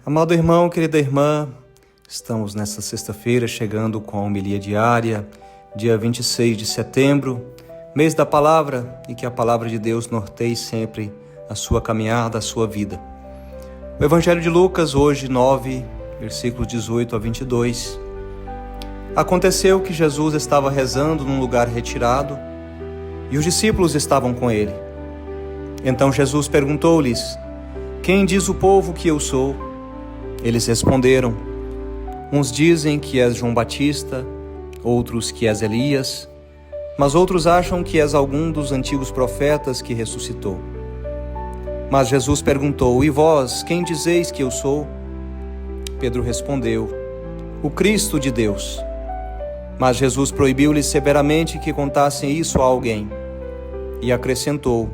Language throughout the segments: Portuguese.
Amado irmão, querida irmã, estamos nesta sexta-feira chegando com a homilia diária, dia 26 de setembro, mês da palavra, e que a palavra de Deus norteie sempre a sua caminhada, a sua vida. O Evangelho de Lucas, hoje 9, versículos 18 a 22. Aconteceu que Jesus estava rezando num lugar retirado e os discípulos estavam com ele. Então Jesus perguntou-lhes: "Quem diz o povo que eu sou?" Eles responderam: "Uns dizem que és João Batista, outros que és Elias, mas outros acham que és algum dos antigos profetas que ressuscitou." Mas Jesus perguntou: "E vós, quem dizeis que eu sou?" Pedro respondeu: "O Cristo de Deus." Mas Jesus proibiu-lhes severamente que contassem isso a alguém. E acrescentou: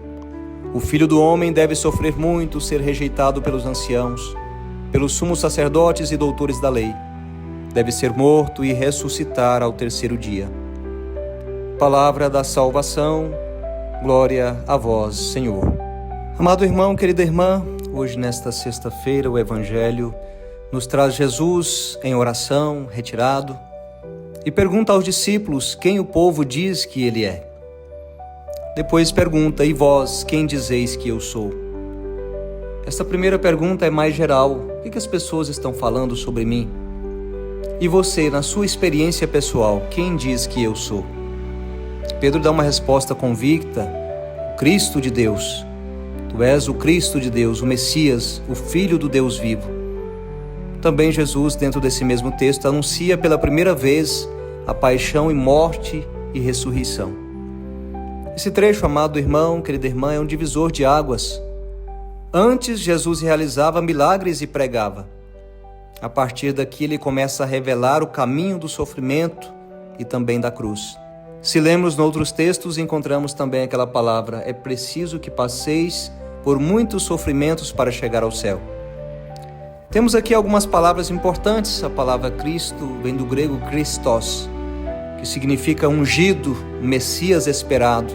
"O Filho do Homem deve sofrer muito, ser rejeitado pelos anciãos, pelos sumos sacerdotes e doutores da lei. Deve ser morto e ressuscitar ao terceiro dia." Palavra da salvação, glória a vós, Senhor. Amado irmão, querida irmã, hoje nesta sexta-feira o Evangelho nos traz Jesus em oração, retirado, e pergunta aos discípulos quem o povo diz que ele é. Depois pergunta: "E vós, quem dizeis que eu sou?" Esta primeira pergunta é mais geral. O que as pessoas estão falando sobre mim? E você, na sua experiência pessoal, quem diz que eu sou? Pedro dá uma resposta convicta: "O Cristo de Deus. Tu és o Cristo de Deus, o Messias, o Filho do Deus vivo." Também Jesus, dentro desse mesmo texto, anuncia pela primeira vez a paixão e morte e ressurreição. Esse trecho, amado irmão, querida irmã, é um divisor de águas. Antes, Jesus realizava milagres e pregava. A partir daqui, ele começa a revelar o caminho do sofrimento e também da cruz. Se lemos noutros textos, encontramos também aquela palavra: "É preciso que passeis por muitos sofrimentos para chegar ao céu." Temos aqui algumas palavras importantes. A palavra Cristo vem do grego Christos, que significa ungido, Messias esperado.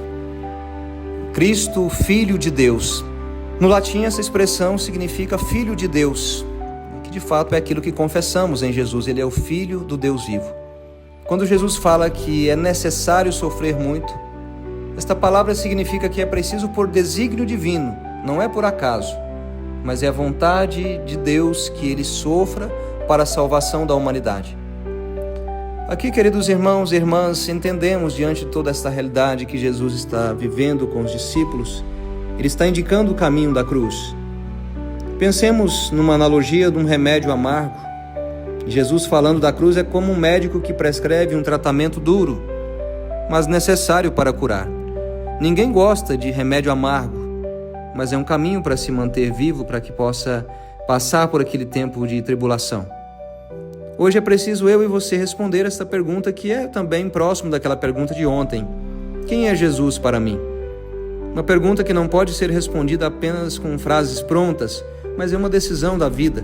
Cristo, Filho de Deus. No latim, essa expressão significa Filho de Deus, que de fato é aquilo que confessamos em Jesus. Ele é o Filho do Deus vivo. Quando Jesus fala que é necessário sofrer muito, esta palavra significa que é preciso por desígnio divino, não é por acaso, mas é a vontade de Deus que ele sofra para a salvação da humanidade. Aqui, queridos irmãos e irmãs, entendemos diante de toda esta realidade que Jesus está vivendo com os discípulos. Ele está indicando o caminho da cruz. Pensemos numa analogia de um remédio amargo. Jesus falando da cruz é como um médico que prescreve um tratamento duro, mas necessário para curar. Ninguém gosta de remédio amargo, mas é um caminho para se manter vivo, para que possa passar por aquele tempo de tribulação. Hoje é preciso eu e você responder esta pergunta, que é também próximo daquela pergunta de ontem: quem é Jesus para mim? Uma pergunta que não pode ser respondida apenas com frases prontas, mas é uma decisão da vida.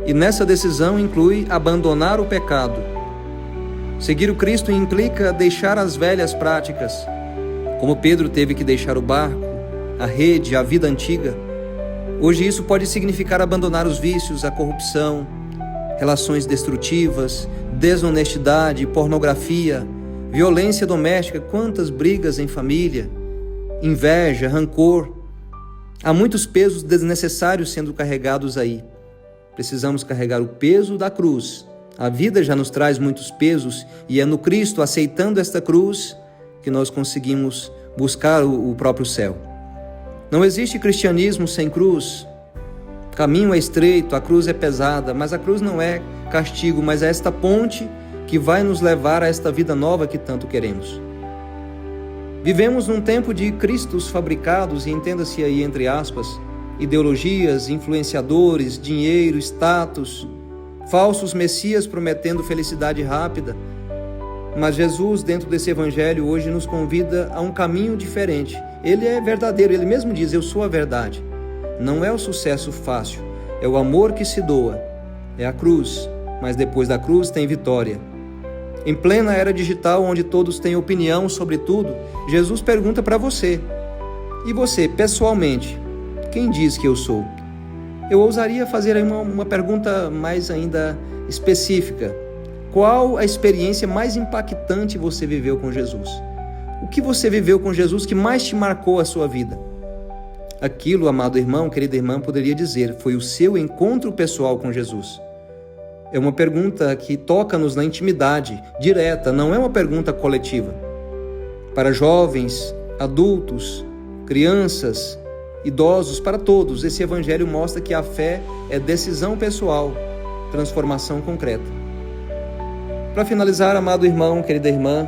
E nessa decisão inclui abandonar o pecado. Seguir o Cristo implica deixar as velhas práticas, como Pedro teve que deixar o barco, a rede, a vida antiga. Hoje isso pode significar abandonar os vícios, a corrupção, relações destrutivas, desonestidade, pornografia, violência doméstica, quantas brigas em família, inveja, rancor. Há muitos pesos desnecessários sendo carregados aí. Precisamos carregar o peso da cruz. A vida já nos traz muitos pesos e é no Cristo, aceitando esta cruz, que nós conseguimos buscar o próprio céu. Não existe cristianismo sem cruz. O caminho é estreito, a cruz é pesada, mas a cruz não é castigo, mas é esta ponte que vai nos levar a esta vida nova que tanto queremos. Vivemos num tempo de cristos fabricados, e entenda-se aí entre aspas, ideologias, influenciadores, dinheiro, status, falsos messias prometendo felicidade rápida. Mas Jesus, dentro desse evangelho, hoje nos convida a um caminho diferente. Ele é verdadeiro, ele mesmo diz: "Eu sou a verdade." Não é o sucesso fácil, é o amor que se doa, é a cruz, mas depois da cruz tem vitória. Em plena era digital, onde todos têm opinião sobre tudo, Jesus pergunta para você: e você, pessoalmente, quem diz que eu sou? Eu ousaria fazer aí uma pergunta mais ainda específica. Qual a experiência mais impactante você viveu com Jesus? O que você viveu com Jesus que mais te marcou a sua vida? Aquilo, amado irmão, querida irmã, poderia dizer, foi o seu encontro pessoal com Jesus. É uma pergunta que toca-nos na intimidade, direta, não é uma pergunta coletiva. Para jovens, adultos, crianças, idosos, para todos, esse evangelho mostra que a fé é decisão pessoal, transformação concreta. Para finalizar, amado irmão, querida irmã,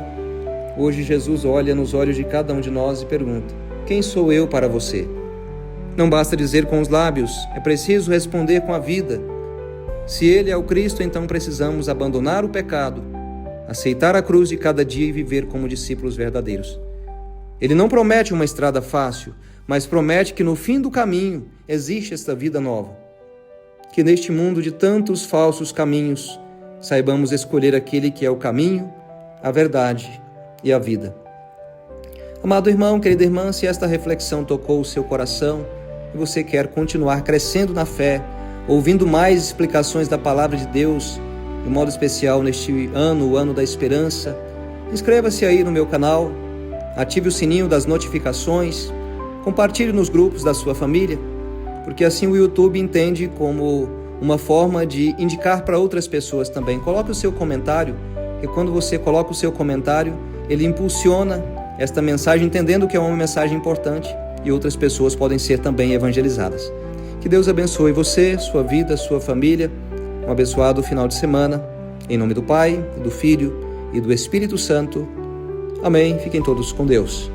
hoje Jesus olha nos olhos de cada um de nós e pergunta: quem sou eu para você? Não basta dizer com os lábios, é preciso responder com a vida. Se Ele é o Cristo, então precisamos abandonar o pecado, aceitar a cruz de cada dia e viver como discípulos verdadeiros. Ele não promete uma estrada fácil, mas promete que no fim do caminho existe esta vida nova. Que neste mundo de tantos falsos caminhos, saibamos escolher aquele que é o caminho, a verdade e a vida. Amado irmão, querida irmã, se esta reflexão tocou o seu coração e você quer continuar crescendo na fé, ouvindo mais explicações da Palavra de Deus, de modo especial neste ano, o ano da esperança, inscreva-se aí no meu canal, ative o sininho das notificações, compartilhe nos grupos da sua família, porque assim o YouTube entende como uma forma de indicar para outras pessoas também. Coloque o seu comentário, e quando você coloca o seu comentário, ele impulsiona esta mensagem, entendendo que é uma mensagem importante e outras pessoas podem ser também evangelizadas. Que Deus abençoe você, sua vida, sua família. Um abençoado final de semana. Em nome do Pai, do Filho e do Espírito Santo. Amém. Fiquem todos com Deus.